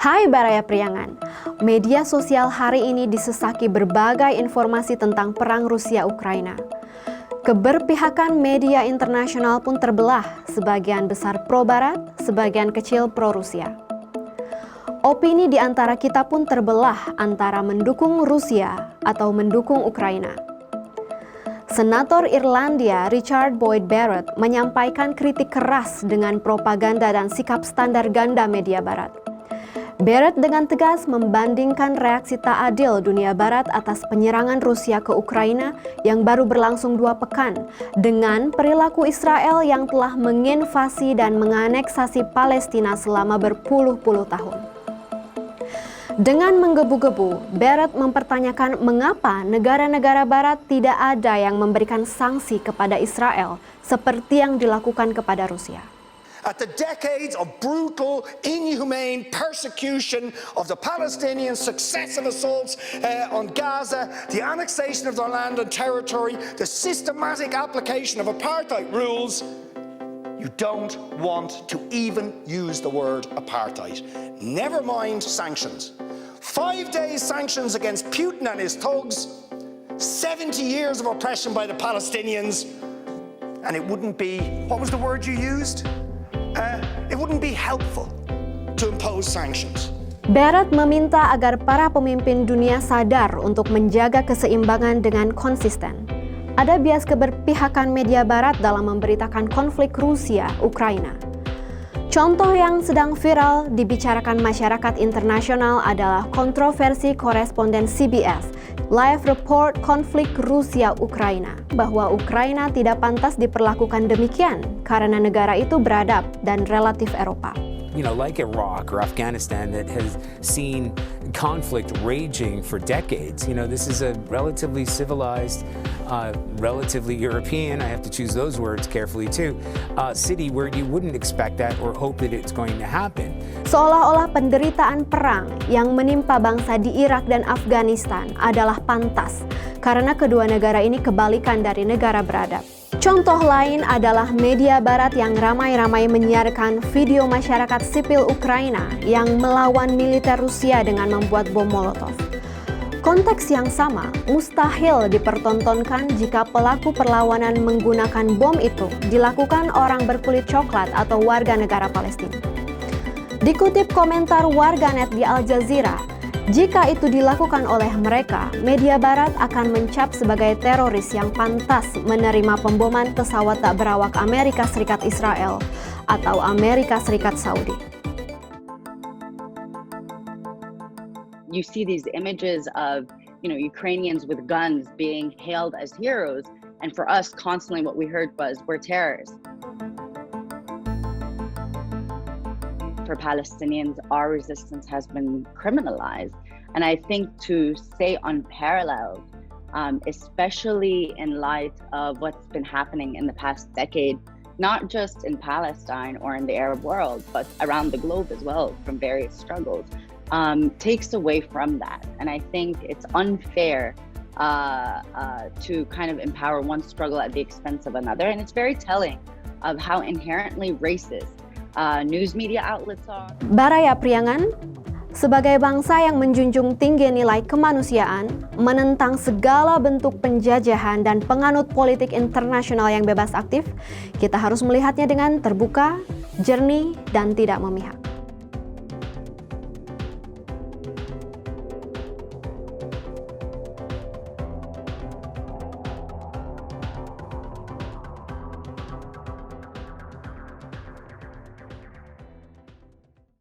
Hai Baraya Priangan, media sosial hari ini disesaki berbagai informasi tentang perang Rusia-Ukraina. Keberpihakan media internasional pun terbelah, sebagian besar pro-Barat, sebagian kecil pro-Rusia. Opini di antara kita pun terbelah antara mendukung Rusia atau mendukung Ukraina. Senator Irlandia Richard Boyd Barrett menyampaikan kritik keras dengan propaganda dan sikap standar ganda media Barat. Barrett dengan tegas membandingkan reaksi tak adil dunia Barat atas penyerangan Rusia ke Ukraina yang baru berlangsung 2 pekan dengan perilaku Israel yang telah menginvasi dan menganeksasi Palestina selama berpuluh-puluh tahun. Dengan menggebu-gebu, Barrett mempertanyakan mengapa negara-negara Barat tidak ada yang memberikan sanksi kepada Israel seperti yang dilakukan kepada Rusia. At the decades of brutal, inhumane persecution of the Palestinians, successive assaults on Gaza, the annexation of their land and territory, the systematic application of apartheid rules, you don't want to even use the word apartheid. Never mind sanctions. 5 days sanctions against Putin and his thugs, 70 years of oppression by the Palestinians, and it wouldn't be, what was the word you used? It wouldn't be helpful to impose sanctions. Barrett meminta agar para pemimpin dunia sadar untuk menjaga keseimbangan dengan konsisten. Ada bias keberpihakan media Barat dalam memberitakan konflik Rusia-Ukraina. Contoh yang sedang viral dibicarakan masyarakat internasional adalah kontroversi koresponden CBS, live report konflik Rusia-Ukraina, bahwa Ukraina tidak pantas diperlakukan demikian karena negara itu beradab dan relatif Eropa. Like Iraq or Afghanistan that has seen conflict raging for decades. This is a relatively civilized, relatively European, I have to choose those words carefully too, city where you wouldn't expect that or hope that it's going to happen. Seolah-olah penderitaan perang yang menimpa bangsa di Irak dan Afghanistan adalah pantas karena kedua negara ini kebalikan dari negara beradab. Contoh lain adalah media Barat yang ramai-ramai menyiarkan video masyarakat sipil Ukraina yang melawan militer Rusia dengan membuat bom Molotov. Konteks yang sama mustahil dipertontonkan jika pelaku perlawanan menggunakan bom itu dilakukan orang berkulit coklat atau warga negara Palestina. Dikutip komentar warganet di Al Jazeera, jika itu dilakukan oleh mereka, media Barat akan mencap sebagai teroris yang pantas menerima pemboman pesawat tak berawak Amerika Serikat Israel atau Amerika Serikat Saudi. You see these images of, Ukrainians with guns being hailed as heroes, and for us, constantly what we heard was, we're terrorists. For Palestinians, our resistance has been criminalized. And I think to stay unparalleled, especially in light of what's been happening in the past decade, not just in Palestine or in the Arab world, but around the globe as well, from various struggles, takes away from that. And I think it's unfair to kind of empower one struggle at the expense of another. And it's very telling of how inherently racist news media outlets are. Baraya Priangan, sebagai bangsa yang menjunjung tinggi nilai kemanusiaan, menentang segala bentuk penjajahan dan penganut politik internasional yang bebas aktif, kita harus melihatnya dengan terbuka, jernih, dan tidak memihak.